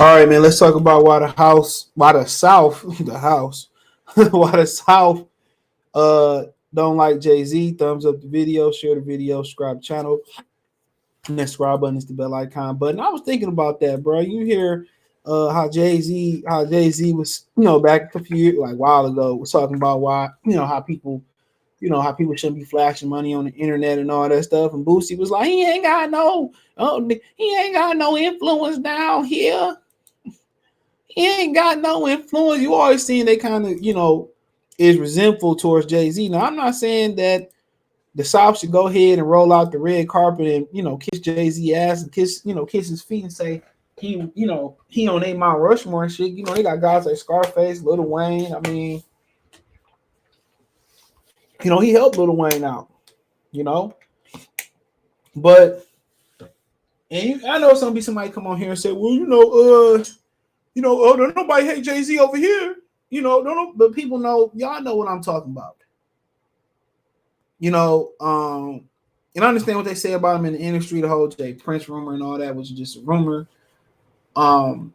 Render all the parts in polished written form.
All right, man. Let's talk about why the South, the house, why the South don't like Jay Z. Thumbs up the video, share the video, subscribe to the channel. And that subscribe button is the bell icon button. I was thinking about that, bro. You hear how Jay Z was, back a few years, like a while ago, was talking about why, how people shouldn't be flashing money on the internet and all that stuff. And Boosie was like, he ain't got no influence down here. He ain't got no influence. You always seen they kind of, is resentful towards Jay-Z. Now, I'm not saying that the South should go ahead and roll out the red carpet and, kiss Jay-Z ass and kiss his feet and say he on a Mount Rushmore and shit. They got guys like Scarface, Lil Wayne. I mean, he helped Lil Wayne out, you know. But I know somebody come on here and say, well, don't nobody hate Jay-Z over here. But people know, y'all know what I'm talking about. And I understand what they say about him in the industry, the whole Jay Prince rumor and all that was just a rumor. Some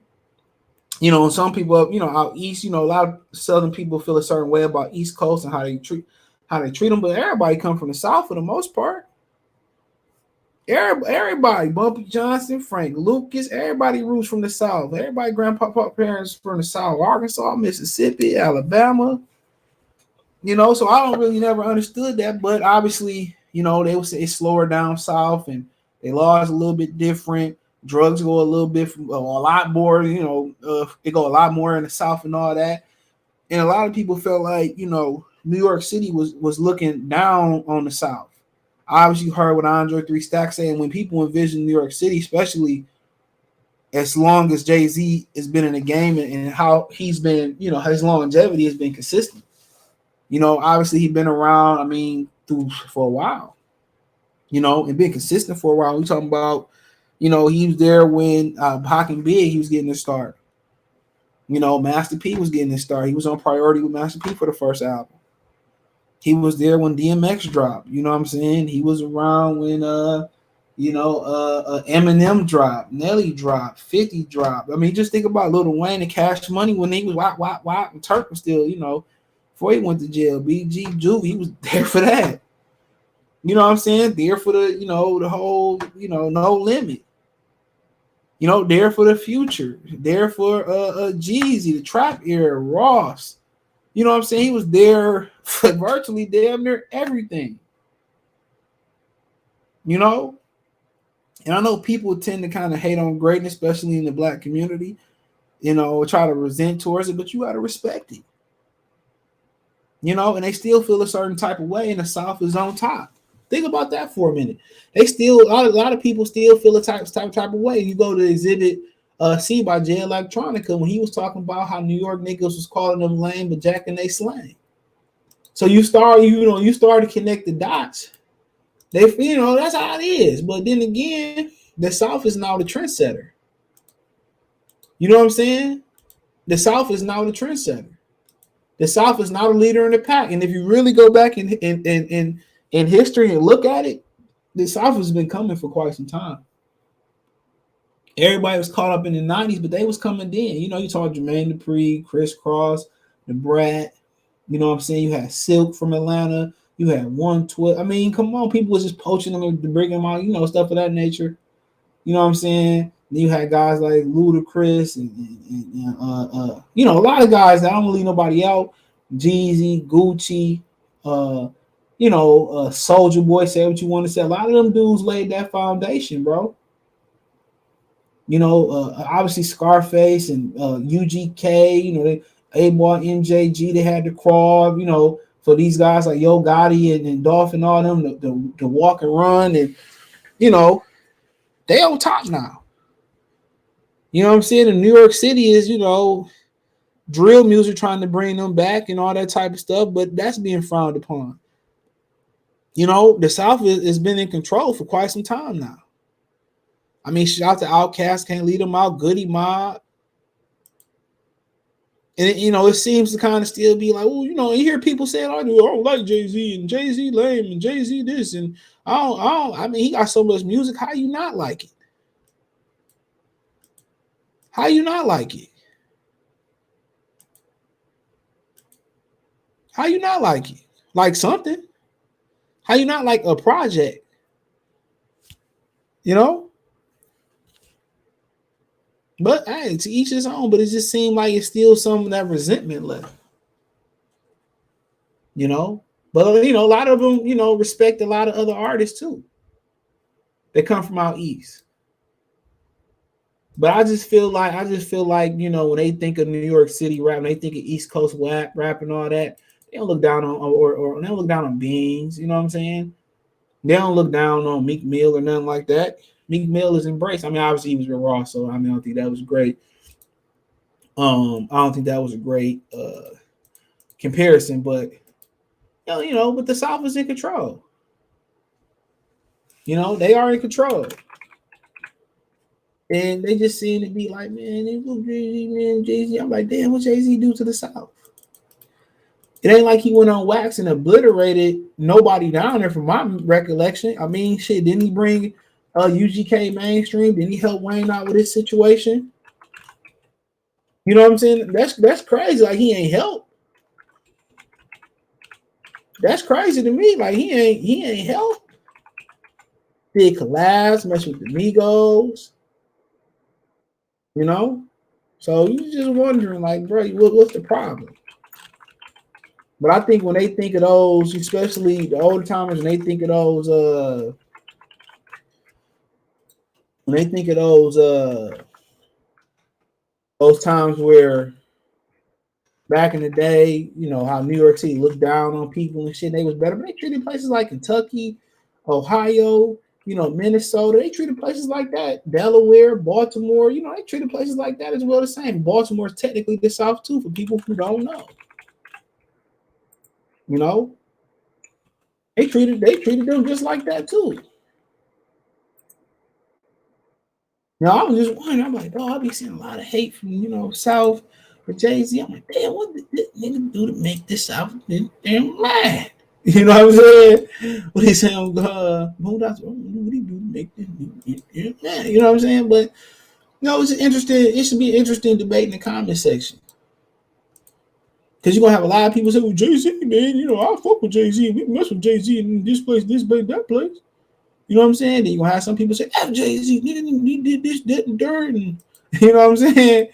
people, out east, a lot of Southern people feel a certain way about East Coast and how they treat them, but everybody come from the South for the most part. Everybody, Bumpy Johnson, Frank Lucas, everybody roots from the South. Everybody, grandpa parents from the South, Arkansas, Mississippi, Alabama. So I don't really never understood that, but obviously, they would say it's slower down south and they laws a little bit different. Drugs go a little bit a lot more, they go a lot more in the South and all that. And a lot of people felt like, New York City was looking down on the South. Obviously, you heard what Andre 3 Stack saying when people envision New York City, especially as long as Jay-Z has been in the game and how he's been, his longevity has been consistent. Obviously he's been around, for a while, and been consistent for a while. We talking about, he was there when Pac and Big, he was getting his start. Master P was getting his start. He was on priority with Master P for the first album. He was there when DMX dropped. You know what I'm saying? He was around when Eminem dropped, Nelly dropped, 50 dropped. Just think about Lil Wayne and Cash Money when he was wop, and Turk was still, before he went to jail. BG Juvie, he was there for that. You know what I'm saying? There for the, the whole, No Limit. There for the Future. There for Jeezy, the Trap era, Ross. You know what I'm saying? He was there for virtually damn near everything. And I know people tend to kind of hate on greatness, especially in the Black community, try to resent towards it, but you got to respect it. And they still feel a certain type of way, and the South is on top. Think about that for a minute. They still, a lot of people still feel a type of way. You go to Exhibit C by Jay Electronica when he was talking about how New York niggas was calling them lame, but jacking they slang. So you start to connect the dots. They, that's how it is. But then again, the South is now the trendsetter. You know what I'm saying? The South is now the trendsetter. The South is not a leader in the pack. And if you really go back in history and look at it, the South has been coming for quite some time. Everybody was caught up in the 90s, but they was coming then. You talk Jermaine Dupri, Chris Cross, the Brat. You know what I'm saying? You had Silk from Atlanta. You had 112. Come on. People was just poaching them and bringing them out, stuff of that nature. You know what I'm saying? Then you had guys like Ludacris and a lot of guys that I don't want to leave nobody out. Jeezy, Gucci, Soulja Boy, say what you want to say. A lot of them dudes laid that foundation, bro. Obviously Scarface and UGK, A-Boy, MJG, they had to crawl, for these guys like Yo Gotti and Dolph and all them to walk and run. And, they on top now. You know what I'm saying? In New York City is, drill music trying to bring them back and all that type of stuff, but that's being frowned upon. The South has been in control for quite some time now. Shout out to Outkast, can't leave them out, Goody Mob. And, it seems to kind of still be like, well, you hear people saying, I don't like Jay-Z and Jay-Z lame and Jay-Z this. And he got so much music. How you not like it? How you not like it? How you not like it? Like something? How you not like a project? You know? But hey, to each his own. But it just seemed like it's still some of that resentment left. You know? But you know, a lot of them, you know, respect a lot of other artists too. They come from out east. But I just feel like, you know, when they think of New York City rap, when they think of East Coast rap and all that, they don't look down on or they don't look down on Beans, you know what I'm saying? They don't look down on Meek Mill or nothing like that. Meek Mill is embraced. I mean, obviously he was real raw, so I mean I don't think that was great. I don't think that was a great comparison, but you know, but the South is in control. You know, they are in control. And they just seem to be like, man, Jay-Z, man, Jay-Z. I'm like, damn, what Jay-Z do to the South? It ain't like he went on wax and obliterated nobody down there from my recollection. I mean, shit, didn't he bring UGK mainstream? Didn't he help Wayne out with his situation? You know what I'm saying? That's crazy. Like he ain't help. That's crazy to me. Like he ain't help. Did collabs, mess with the Migos, you know? So you just wondering, like, bro, what's the problem? But I think when they think of those, especially the older timers, when they think of when they think of those times where back in the day, you know, how New York City looked down on people and shit, they was better. But they treated places like Kentucky, Ohio, you know, Minnesota. They treated places like that. Delaware, Baltimore, you know, they treated places like that as well the same. Baltimore's technically the South too, for people who don't know. You know, they treated them just like that too. Now I was just wondering, I'm like, oh, I be seeing a lot of hate from, you know, South for Jay-Z. I'm like, damn, what did this nigga do to make this South damn mad? You know what I'm saying? What he saying, what he do to make this nigga mad? You know what I'm saying? But you know, it's interesting, it should be an interesting debate in the comment section. Cause you're gonna have a lot of people say, well, Jay-Z, man, you know, I fuck with Jay-Z. We mess with Jay-Z in this place, that place. You know what I'm saying? Then you're gonna have some people say, F Jay-Z, he did this, that, and dirt. And you know what I'm saying?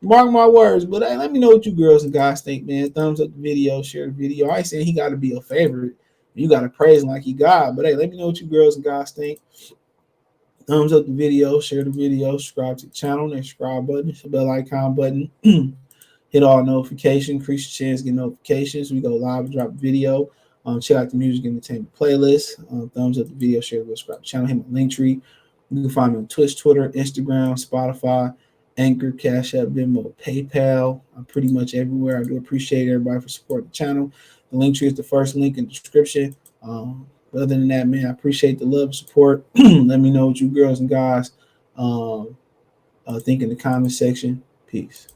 Mark my words. But hey, let me know what you girls and guys think, man. Thumbs up the video, share the video. I ain't saying he gotta be a favorite. You gotta praise him like he God. But hey, let me know what you girls and guys think. Thumbs up the video, share the video, subscribe to the channel, and subscribe button, the bell icon button. Hit all notifications, increase your chance to get notifications. We go live and drop a video. Check out the music entertainment playlist. Thumbs up the video, share the subscribe channel. Hit my link tree. You can find me on Twitch, Twitter, Instagram, Spotify, Anchor, Cash App, Venmo, PayPal. I'm pretty much everywhere. I do appreciate everybody for supporting the channel. The link tree is the first link in the description. Other than that, man, I appreciate the love and support. Let me know what you girls and guys think in the comment section. Peace.